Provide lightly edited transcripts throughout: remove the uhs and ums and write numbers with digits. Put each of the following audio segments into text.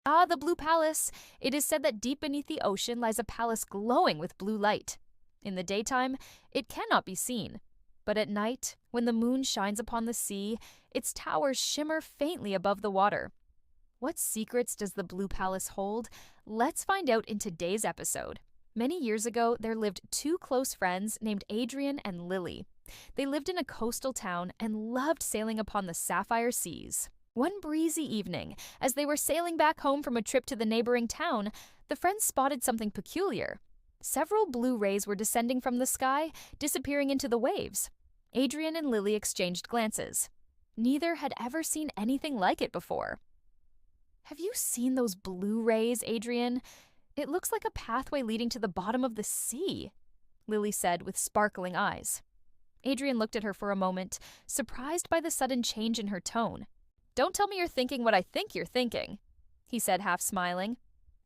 Ah, the Blue Palace. It is said that deep beneath the ocean lies a palace glowing with blue light. In the daytime, it cannot be seen. But at night, when the moon shines upon the sea, its towers shimmer faintly above the water. What secrets does the Blue Palace hold? Let's find out in today's episode. Many years ago, there lived two close friends named Adrian and Lily. They lived in a coastal town and loved sailing upon the sapphire seas. One breezy evening, as they were sailing back home from a trip to the neighboring town, the friends spotted something peculiar. Several blue rays were descending from the sky, disappearing into the waves. Adrian and Lily exchanged glances. Neither had ever seen anything like it before. "Have you seen those blue rays, Adrian? It looks like a pathway leading to the bottom of the sea," Lily said with sparkling eyes. Adrian looked at her for a moment, surprised by the sudden change in her tone. "Don't tell me you're thinking what I think you're thinking," he said, half smiling.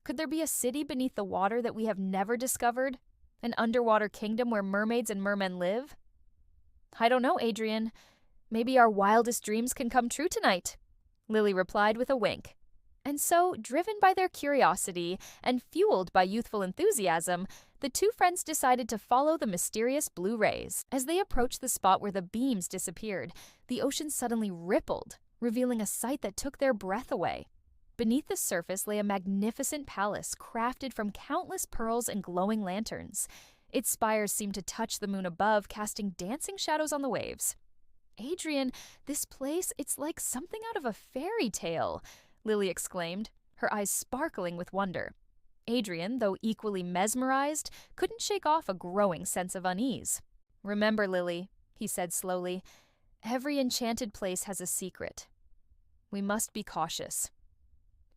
"Could there be a city beneath the water that we have never discovered? An underwater kingdom where mermaids and mermen live?" "I don't know, Adrian. Maybe our wildest dreams can come true tonight," Lily replied with a wink. And so, driven by their curiosity and fueled by youthful enthusiasm, the two friends decided to follow the mysterious blue rays. As they approached the spot where the beams disappeared, the ocean suddenly rippled, revealing a sight that took their breath away. Beneath the surface lay a magnificent palace crafted from countless pearls and glowing lanterns. Its spires seemed to touch the moon above, casting dancing shadows on the waves. "Adrian, this place, it's like something out of a fairy tale," Lily exclaimed, her eyes sparkling with wonder. Adrian, though equally mesmerized, couldn't shake off a growing sense of unease. "Remember, Lily," he said slowly, "every enchanted place has a secret. We must be cautious."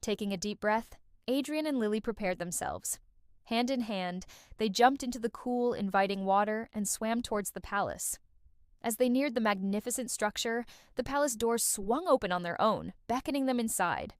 Taking a deep breath, Adrian and Lily prepared themselves. Hand in hand, they jumped into the cool, inviting water and swam towards the palace. As they neared the magnificent structure, the palace doors swung open on their own, beckoning them inside.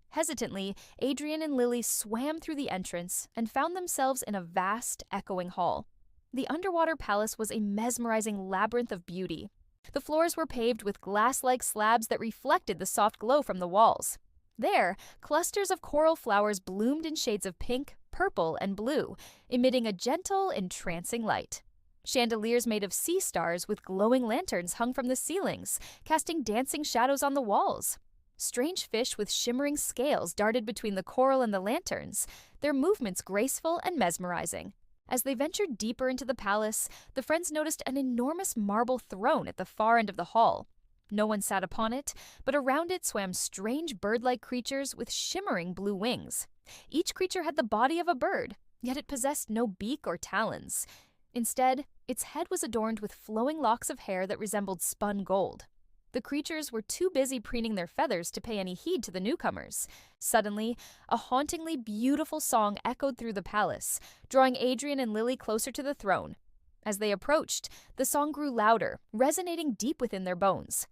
Hesitantly, Adrian and Lily swam through the entrance and found themselves in a vast, echoing hall. The underwater palace was a mesmerizing labyrinth of beauty. The floors were paved with glass-like slabs that reflected the soft glow from the walls. There, clusters of coral flowers bloomed in shades of pink, purple, and blue, emitting a gentle, entrancing light. Chandeliers made of sea stars with glowing lanterns hung from the ceilings, casting dancing shadows on the walls. Strange fish with shimmering scales darted between the coral and the lanterns, their movements graceful and mesmerizing. As they ventured deeper into the palace, the friends noticed an enormous marble throne at the far end of the hall. No one sat upon it, but around it swam strange bird-like creatures with shimmering blue wings. Each creature had the body of a bird, yet it possessed no beak or talons. Instead, its head was adorned with flowing locks of hair that resembled spun gold. The creatures were too busy preening their feathers to pay any heed to the newcomers. Suddenly, a hauntingly beautiful song echoed through the palace, drawing Adrian and Lily closer to the throne. As they approached, the song grew louder, resonating deep within their bones.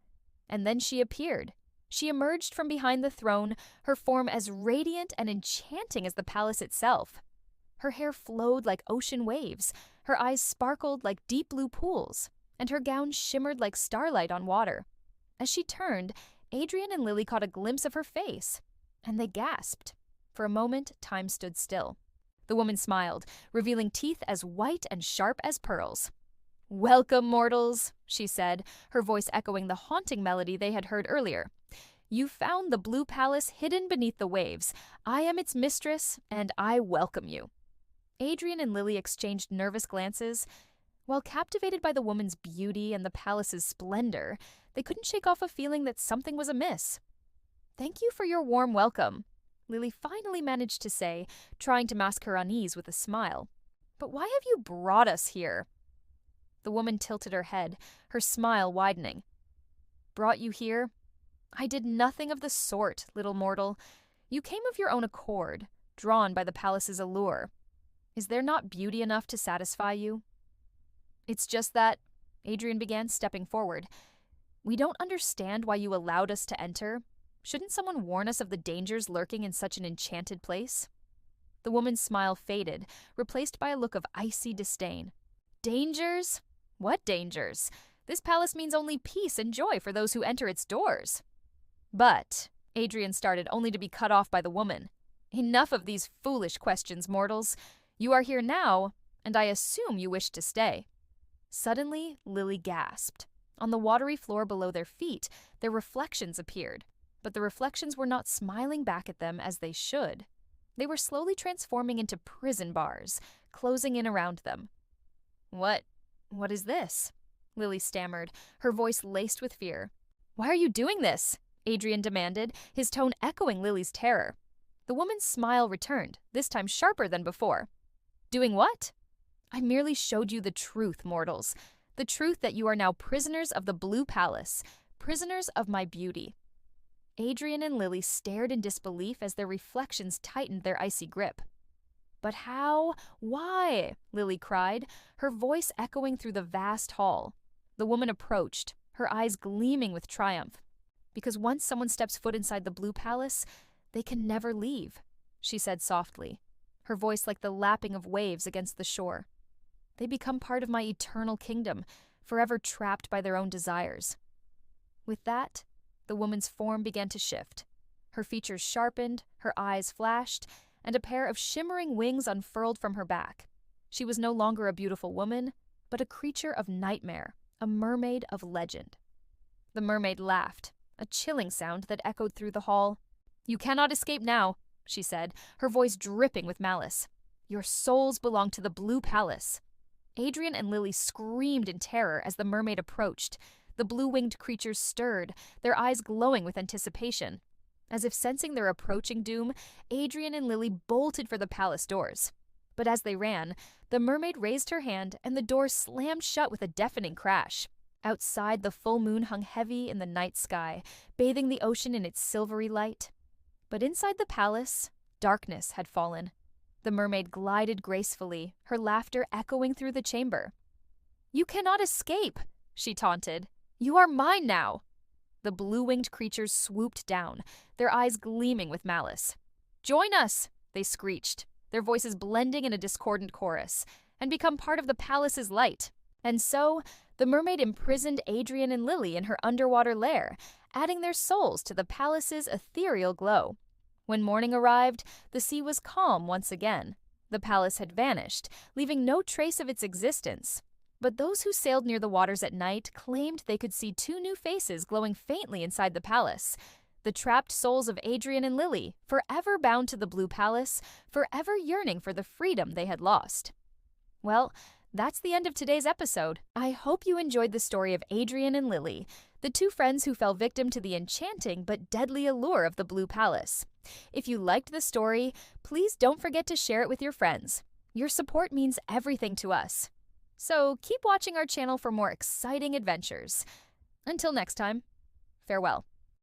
And then she appeared. She emerged from behind the throne, her form as radiant and enchanting as the palace itself. Her hair flowed like ocean waves, her eyes sparkled like deep blue pools, and her gown shimmered like starlight on water. As she turned, Adrian and Lily caught a glimpse of her face, and they gasped. For a moment, time stood still. The woman smiled, revealing teeth as white and sharp as pearls. "Welcome, mortals," she said, her voice echoing the haunting melody they had heard earlier. "You found the Blue Palace hidden beneath the waves. I am its mistress, and I welcome you." Adrian and Lily exchanged nervous glances. While captivated by the woman's beauty and the palace's splendor, they couldn't shake off a feeling that something was amiss. "Thank you for your warm welcome," Lily finally managed to say, trying to mask her unease with a smile. "But why have you brought us here?" The woman tilted her head, her smile widening. "Brought you here? I did nothing of the sort, little mortal. You came of your own accord, drawn by the palace's allure. Is there not beauty enough to satisfy you?" "It's just that," Adrian began, stepping forward. "We don't understand why you allowed us to enter. Shouldn't someone warn us of the dangers lurking in such an enchanted place?" The woman's smile faded, replaced by a look of icy disdain. "Dangers? What dangers? This palace means only peace and joy for those who enter its doors." "But," Adrian started, only to be cut off by the woman. Enough of these foolish questions, mortals. You are here now, and I assume you wish to stay." Suddenly, Lily gasped. On the watery floor below their feet, their reflections appeared, but the reflections were not smiling back at them as they should. They were slowly transforming into prison bars, closing in around them. What is this?" Lily stammered, her voice laced with fear. "Why are you doing this?" Adrian demanded, his tone echoing Lily's terror. The woman's smile returned, this time sharper than before. "Doing what?" "I merely showed you the truth, mortals. The truth that you are now prisoners of the Blue Palace, prisoners of my beauty." Adrian and Lily stared in disbelief as their reflections tightened their icy grip. "But how? Why?" Lily cried, her voice echoing through the vast hall. The woman approached, her eyes gleaming with triumph. "Because once someone steps foot inside the Blue Palace, they can never leave," she said softly, her voice like the lapping of waves against the shore. "They become part of my eternal kingdom, forever trapped by their own desires." With that, the woman's form began to shift. Her features sharpened, her eyes flashed, and a pair of shimmering wings unfurled from her back. She was no longer a beautiful woman, but a creature of nightmare, a mermaid of legend. The mermaid laughed, a chilling sound that echoed through the hall. "You cannot escape now," she said, her voice dripping with malice. "Your souls belong to the Blue Palace." Adrian and Lily screamed in terror as the mermaid approached. The blue-winged creatures stirred, their eyes glowing with anticipation. As if sensing their approaching doom, Adrian and Lily bolted for the palace doors. But as they ran, the mermaid raised her hand and the doors slammed shut with a deafening crash. Outside, the full moon hung heavy in the night sky, bathing the ocean in its silvery light. But inside the palace, darkness had fallen. The mermaid glided gracefully, her laughter echoing through the chamber. "You cannot escape," she taunted. "You are mine now." The blue-winged creatures swooped down, their eyes gleaming with malice. "Join us," they screeched, their voices blending in a discordant chorus, "and become part of the palace's light." And so, the mermaid imprisoned Adrian and Lily in her underwater lair, adding their souls to the palace's ethereal glow. When morning arrived, the sea was calm once again. The palace had vanished, leaving no trace of its existence. But those who sailed near the waters at night claimed they could see two new faces glowing faintly inside the palace. The trapped souls of Adrian and Lily, forever bound to the Blue Palace, forever yearning for the freedom they had lost. Well, that's the end of today's episode. I hope you enjoyed the story of Adrian and Lily, the two friends who fell victim to the enchanting but deadly allure of the Blue Palace. If you liked the story, please don't forget to share it with your friends. Your support means everything to us. So keep watching our channel for more exciting adventures. Until next time, farewell.